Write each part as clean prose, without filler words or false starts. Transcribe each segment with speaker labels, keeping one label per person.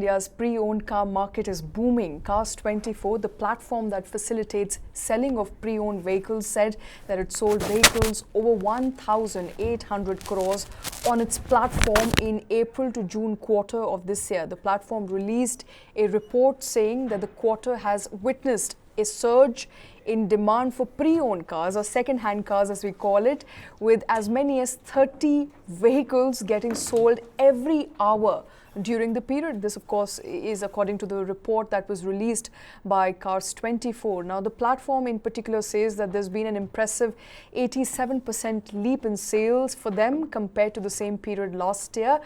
Speaker 1: India's pre-owned car market is booming. CARS24, the platform that facilitates selling of pre-owned vehicles, said that it sold vehicles over 1,800 crores on its platform in April to June quarter of this year. The platform released a report saying that the quarter has witnessed a surge in demand for pre-owned cars, or second-hand cars as we call it, with as many as 30 vehicles getting sold every hour during the period. This, of course, is according to the report that was released by CARS24. Now, the platform in particular says that there's been an impressive 87% leap in sales for them compared to the same period last year.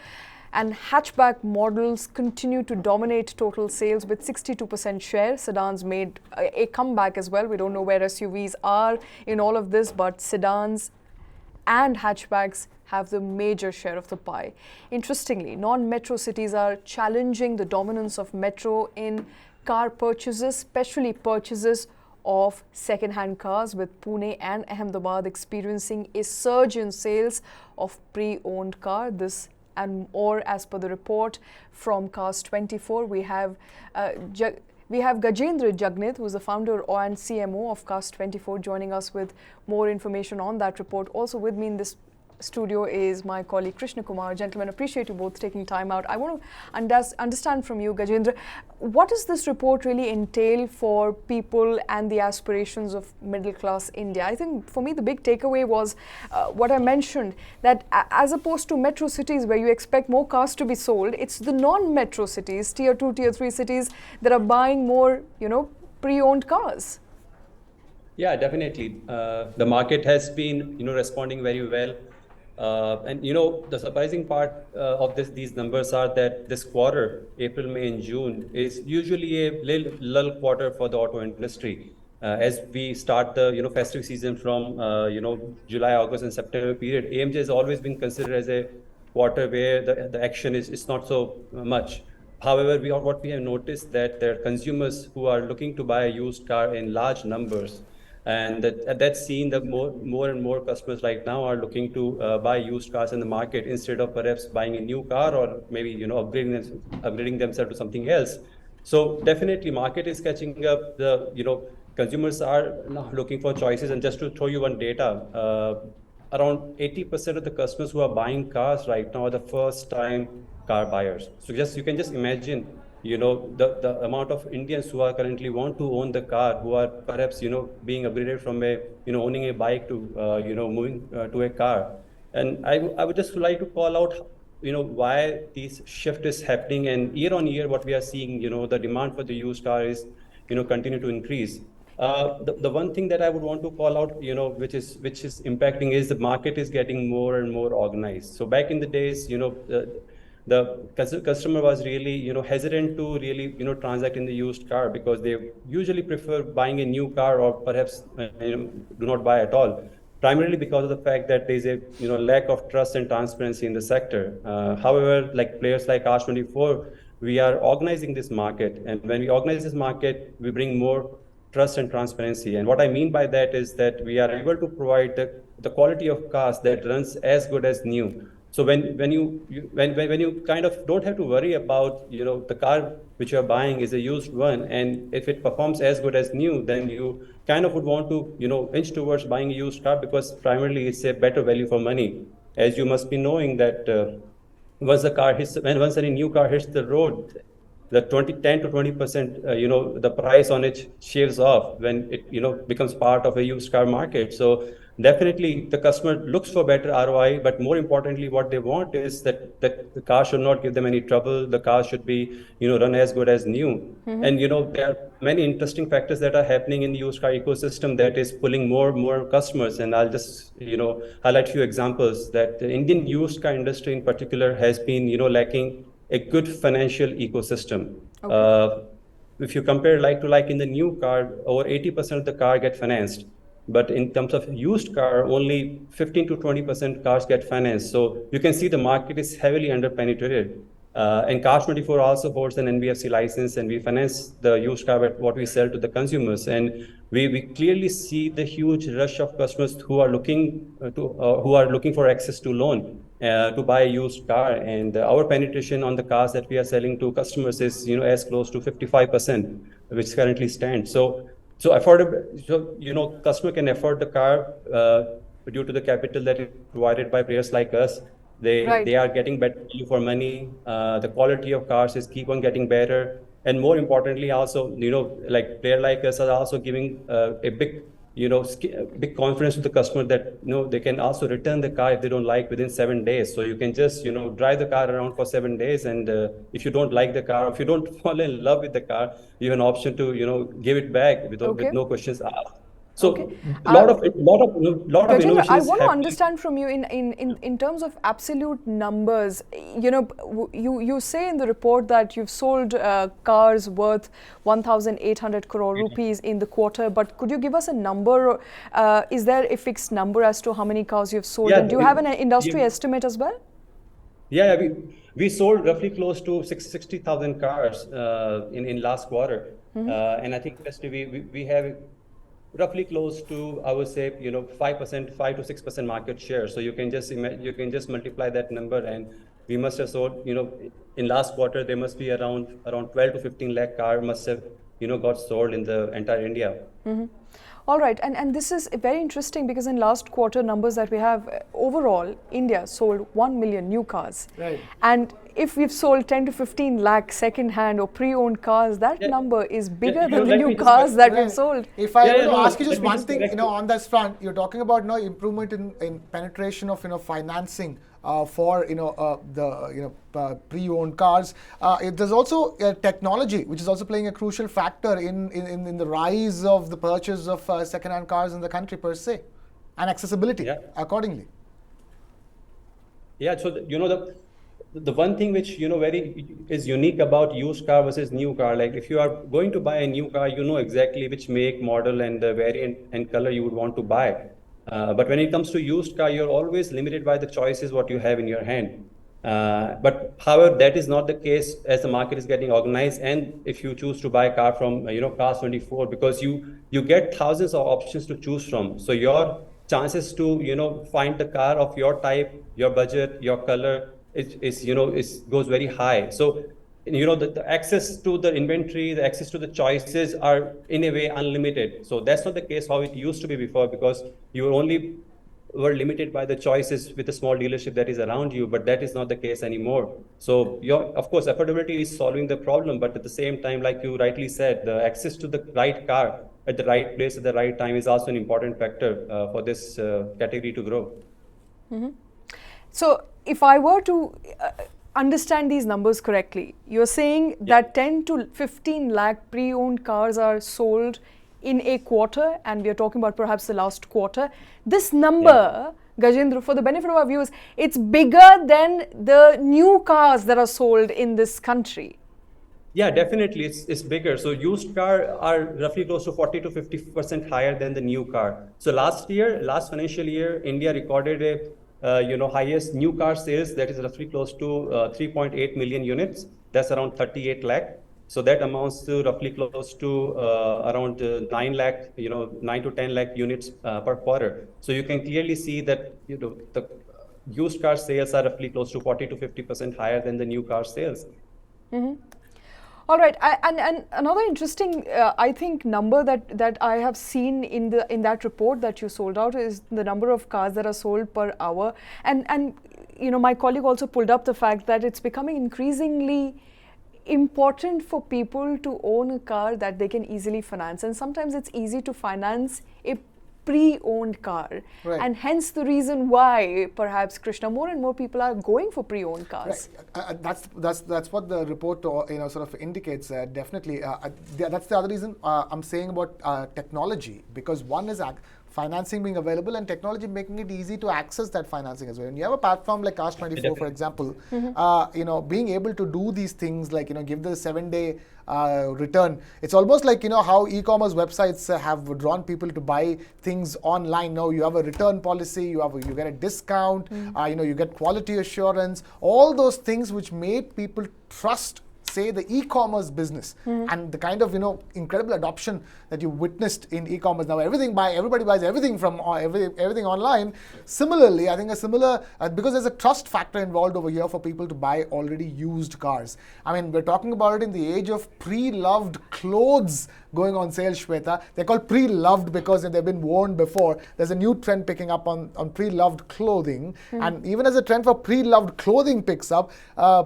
Speaker 1: And hatchback models continue to dominate total sales with 62% share. Sedans made a comeback as well. We don't know where SUVs are in all of this, but sedans and hatchbacks have the major share of the pie. Interestingly, non-metro cities are challenging the dominance of metro in car purchases, especially purchases of second-hand cars, with Pune and Ahmedabad experiencing a surge in sales of pre-owned car. This and more as per the report from CARS24. We have Gajendra Jangid, who is the founder and CMO of CARS24, joining us with more information on that report. Also with me in this studio is my colleague Krishna Kumar. Gentlemen, appreciate you both taking time out. I want to understand from you, Gajendra, what does this report really entail for people and the aspirations of middle class India? I think for me the big takeaway was what I mentioned, that as opposed to metro cities where you expect more cars to be sold, it's the non-metro cities, tier 2, tier 3 cities that are buying more, pre-owned cars.
Speaker 2: Yeah, definitely. The market has been, responding very well. And the surprising part of these numbers are that this quarter, April, May, and June, is usually a little lull quarter for the auto industry. As we start the festive season from July, August, and September period, AMJ has always been considered as a quarter where the action is not so much. However, what we have noticed that there are consumers who are looking to buy a used car in large numbers. And that's seen that more and more customers right now are looking to buy used cars in the market instead of perhaps buying a new car or maybe upgrading themselves to something else. So definitely, market is catching up. The consumers are now looking for choices. And just to throw you one data, around 80% of the customers who are buying cars right now are the first-time car buyers. So you can just imagine, the amount of Indians who are currently want to own the car, who are perhaps, being upgraded from owning a bike to, moving to a car. And I would just like to call out, why this shift is happening. And year on year, what we are seeing, the demand for the used car is, continue to increase. The one thing that I would want to call out, which is impacting, is the market is getting more and more organized. So back in the days, the customer was really, hesitant to really, transact in the used car because they usually prefer buying a new car or perhaps, do not buy at all, primarily because of the fact that there's a, lack of trust and transparency in the sector. However, like players like CARS24, we are organizing this market. And when we organize this market, we bring more trust and transparency. And what I mean by that is that we are able to provide the quality of cars that runs as good as new. So when you kind of don't have to worry about the car which you're buying is a used one, and if it performs as good as new, then you kind of would want to inch towards buying a used car because primarily it's a better value for money. As you must be knowing that once any new car hits the road, the 10 to 20% the price on it shaves off when it becomes part of a used car market. So definitely the customer looks for better ROI, but more importantly, what they want is that the car should not give them any trouble. The car should be run as good as new. Mm-hmm. And there are many interesting factors that are happening in the used car ecosystem that is pulling more customers. And I'll just highlight a few examples that the Indian used car industry in particular has been lacking a good financial ecosystem. Okay. If you compare like to like in the new car, over 80% of the car get financed. But in terms of used car, only 15 to 20% cars get financed. So you can see the market is heavily underpenetrated. And CARS24 also holds an NBFC license, and we finance the used car at what we sell to the consumers. And we clearly see the huge rush of customers who are looking for access to loan. to buy a used car, and our penetration on the cars that we are selling to customers is as close to 55%, which currently stands. So affordable, so customer can afford the car due to the capital that is provided by players like us. They
Speaker 1: Right.
Speaker 2: are getting better value for money. The quality of cars is keep on getting better, and more importantly, also like player like us are also giving a big big confidence to the customer that they can also return the car if they don't like within 7 days. So you can just drive the car around for 7 days, and if you don't like the car, if you don't fall in love with the car, you have an option to give it back with
Speaker 1: Okay.
Speaker 2: no questions asked.
Speaker 1: Okay.
Speaker 2: So a lot of
Speaker 1: Gajendra, I
Speaker 2: innovations
Speaker 1: want to
Speaker 2: happening.
Speaker 1: understand from you in terms of absolute numbers. You say in the report that you've sold cars worth 1,800 crore rupees in the quarter, but could you give us a number? Is there a fixed number as to how many cars you've sold?
Speaker 2: Yeah,
Speaker 1: And do you have an industry
Speaker 2: yeah,
Speaker 1: estimate as well?
Speaker 2: yeah, we sold roughly close to 60,000 cars in last quarter, and I think industry we have roughly close to, I would say 5%, 5 to 6% market share. So you can just multiply that number, and we must have sold in last quarter there must be around 12 to 15 lakh car must have got sold in the entire India.
Speaker 1: All right, and this is very interesting because in last quarter numbers that we have, overall, India sold 1 million new cars.
Speaker 3: Right.
Speaker 1: And if we've sold 10 to 15 lakh second-hand or pre-owned cars, that
Speaker 2: Yeah.
Speaker 1: number is bigger
Speaker 2: Yeah,
Speaker 1: than the
Speaker 2: let
Speaker 1: new
Speaker 2: me just
Speaker 1: cars that
Speaker 3: Right.
Speaker 1: we've sold.
Speaker 3: If I
Speaker 2: Yeah,
Speaker 3: were
Speaker 2: yeah,
Speaker 3: to
Speaker 2: no,
Speaker 3: ask you
Speaker 2: let
Speaker 3: just
Speaker 2: me
Speaker 3: one
Speaker 2: just
Speaker 3: thing,
Speaker 2: correct you.
Speaker 3: on this front, you're talking about improvement in penetration of financing for the pre-owned cars. There's also technology, which is also playing a crucial factor in the rise of the purchase of second-hand cars in the country per se, and accessibility
Speaker 2: Yeah.
Speaker 3: accordingly.
Speaker 2: Yeah, so the one thing which very is unique about used car versus new car, like if you are going to buy a new car, you know exactly which make, model, and the variant and color you would want to buy. But when it comes to used car, you're always limited by the choices what you have in your hand. But however, that is not the case as the market is getting organized. And if you choose to buy a car from CARS24, because you get thousands of options to choose from. So your chances to find the car of your type, your budget, your color is goes very high. So the access to the inventory, the access to the choices are in a way unlimited. So that's not the case how it used to be before, because you were limited by the choices with a small dealership that is around you, but that is not the case anymore. So of course, affordability is solving the problem, but at the same time, like you rightly said, the access to the right car at the right place at the right time is also an important factor for this category to grow.
Speaker 1: So if I were to understand these numbers correctly, you're saying that 10 to 15 lakh pre-owned cars are sold in a quarter, and we are talking about perhaps the last quarter. This number, Gajendra, for the benefit of our viewers, it's bigger than the new cars that are sold in this country.
Speaker 2: Yeah, definitely, it's bigger. So used car are roughly close to 40 to 50% higher than the new car. So last financial year, India recorded a highest new car sales that is roughly close to 3.8 million units. That's around 38 lakh. So that amounts to roughly close to around 9 lakh, 9 to 10 lakh units per quarter. So you can clearly see that the used car sales are roughly close to 40 to 50% higher than the new car sales.
Speaker 1: All right, and another interesting, I think, number that I have seen in that report that you sold out is the number of cars that are sold per hour, and my colleague also pulled up the fact that it's becoming increasingly important for people to own a car that they can easily finance, and sometimes it's easy to finance a pre-owned car,
Speaker 3: Right.
Speaker 1: and hence the reason why perhaps, Krishna, more and more people are going for pre-owned cars.
Speaker 3: Right. That's what the report sort of indicates. Definitely, that's the other reason I'm saying about technology, because one is financing being available and technology making it easy to access that financing as well. When you have a platform like CARS24, for example, being able to do these things like give the 7-day return. It's almost like how e-commerce websites have drawn people to buy things online. Now you have a return policy, you get a discount, you get quality assurance, all those things which made people trust say the e-commerce business and the kind of incredible adoption that you witnessed in e-commerce. Now everybody buys everything from everything online. Similarly, I think because there's a trust factor involved over here for people to buy already used cars. I mean, we're talking about it in the age of pre-loved clothes going on sale, Shweta. They're called pre-loved because they've been worn before. There's a new trend picking up on pre-loved clothing. And even as a trend for pre-loved clothing picks up,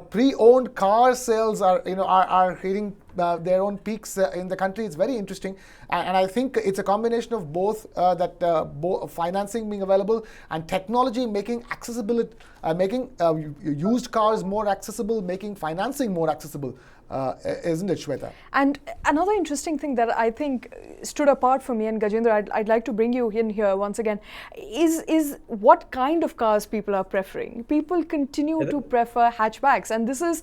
Speaker 3: pre-owned car sales are hitting their own peaks in the country. It's very interesting, and I think it's a combination of both both financing being available and technology making accessibility, making used cars more accessible, making financing more accessible. Isn't it, Shweta?
Speaker 1: And another interesting thing that I think stood apart for me, and Gajendra, I'd like to bring you in here once again, is what kind of cars people are preferring. People continue to prefer hatchbacks, and this is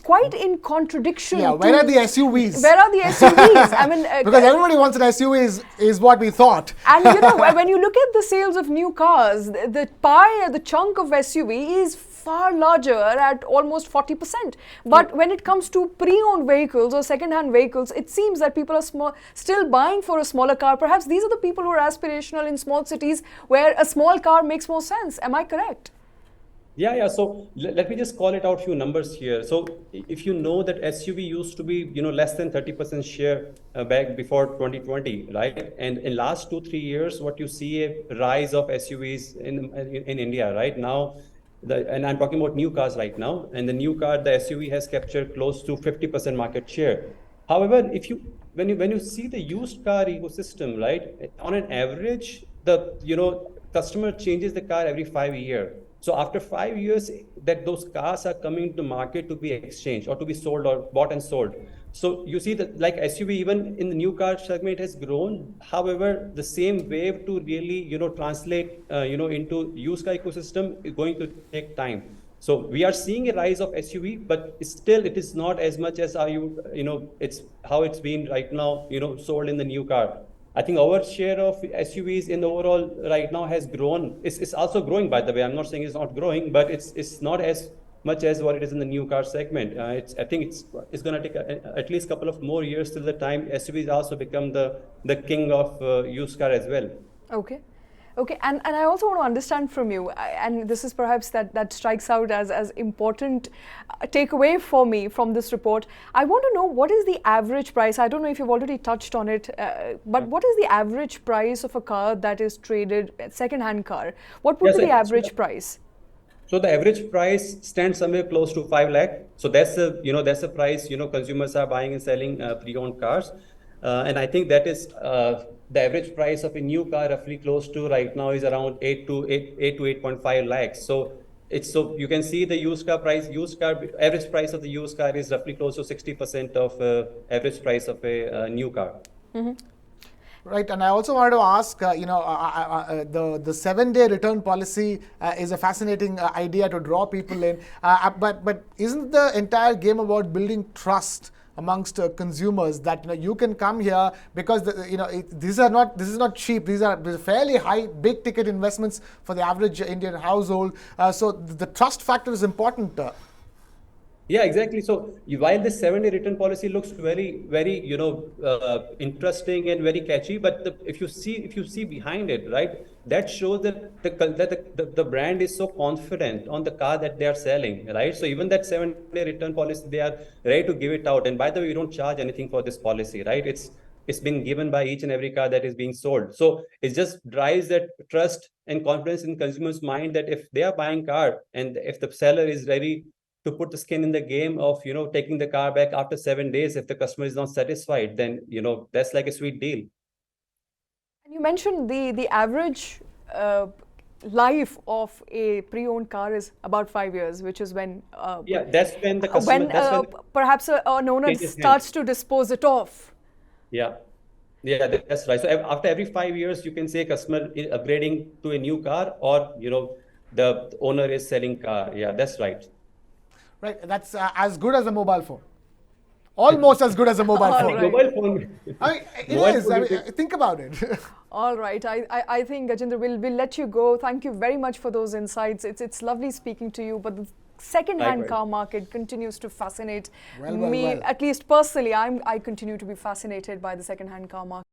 Speaker 1: quite in contradiction.
Speaker 3: Yeah, where are the SUVs?
Speaker 1: Where are the SUVs? I mean,
Speaker 3: because everybody wants an SUV is what we thought.
Speaker 1: And when you look at the sales of new cars, the pie, the chunk of SUV is far larger at almost 40%. But when it comes to pre-owned vehicles or second-hand vehicles, it seems that people are still buying for a smaller car. Perhaps these are the people who are aspirational in small cities where a small car makes more sense. Am I correct?
Speaker 2: Yeah. So let me just call it out a few numbers here. So if you know that SUV used to be, less than 30% share back before 2020, right? And in last 2-3 years, what you see a rise of SUVs in India, right? Now, and I'm talking about new cars right now, and the new car, the SUV has captured close to 50% market share. However, when you see the used car ecosystem, right, on an average, the customer changes the car every 5 years. So after 5 years, that those cars are coming to market to be exchanged or to be sold or bought and sold. So you see that like SUV, even in the new car segment, has grown. However, the same wave to really, translate, into used car ecosystem is going to take time. So we are seeing a rise of SUV, but still it is not as much as it's how it's been right now, sold in the new car. I think our share of SUVs in the overall right now has grown. It's also growing, by the way. I'm not saying it's not growing, but it's not as much as what it is in the new car segment. I think it's going to take at least a couple of more years till the time SUVs also become the king of used car as well.
Speaker 1: Okay, and I also want to understand from you, and this is perhaps that strikes out as important takeaway for me from this report. I want to know, what is the average price? I don't know if you've already touched on it, but what is the average price of a car that is traded, second-hand car? What would be the average price?
Speaker 2: So the average price stands somewhere close to 5 lakh. So that's the price consumers are buying and selling pre-owned cars, and I think that is the average price of a new car roughly close to right now is around 8 to 8.5 lakhs. So you can see the average price of the used car is roughly close to 60% of average price of a new car.
Speaker 1: Mm-hmm.
Speaker 3: Right, and I also wanted to ask, the 7-day return policy is a fascinating idea to draw people in, but isn't the entire game about building trust amongst consumers that you can come here because this is not cheap. These are fairly high, big ticket investments for the average Indian household. So the trust factor is important.
Speaker 2: Yeah, exactly. So while this 7-day return policy looks very, very, interesting and very catchy, but if you see behind it, right, that shows that the brand is so confident on the car that they are selling, right? So even that 7-day return policy, they are ready to give it out. And by the way, we don't charge anything for this policy, right? It's been given by each and every car that is being sold. So it just drives that trust and confidence in consumers' mind that if they are buying car and if the seller is ready to put the skin in the game of taking the car back after 7 days, if the customer is not satisfied, then that's like a sweet deal.
Speaker 1: And you mentioned the average life of a pre-owned car is about 5 years, which is when
Speaker 2: that's when the customer
Speaker 1: perhaps an owner starts to dispose it off.
Speaker 2: Yeah, that's right. So after every 5 years, you can say customer is upgrading to a new car, or the owner is selling car. Yeah, that's right.
Speaker 3: Right, that's as good as a mobile phone. Almost as good as a mobile phone.
Speaker 1: Right.
Speaker 2: Mobile phone.
Speaker 3: It is. Think about it.
Speaker 1: All right. I think, Gajendra, we'll let you go. Thank you very much for those insights. It's lovely speaking to you, but second-hand
Speaker 2: Likewise.
Speaker 1: car market continues to fascinate
Speaker 3: Well,
Speaker 1: me.
Speaker 3: well.
Speaker 1: At least personally, I continue to be fascinated by the second-hand car market.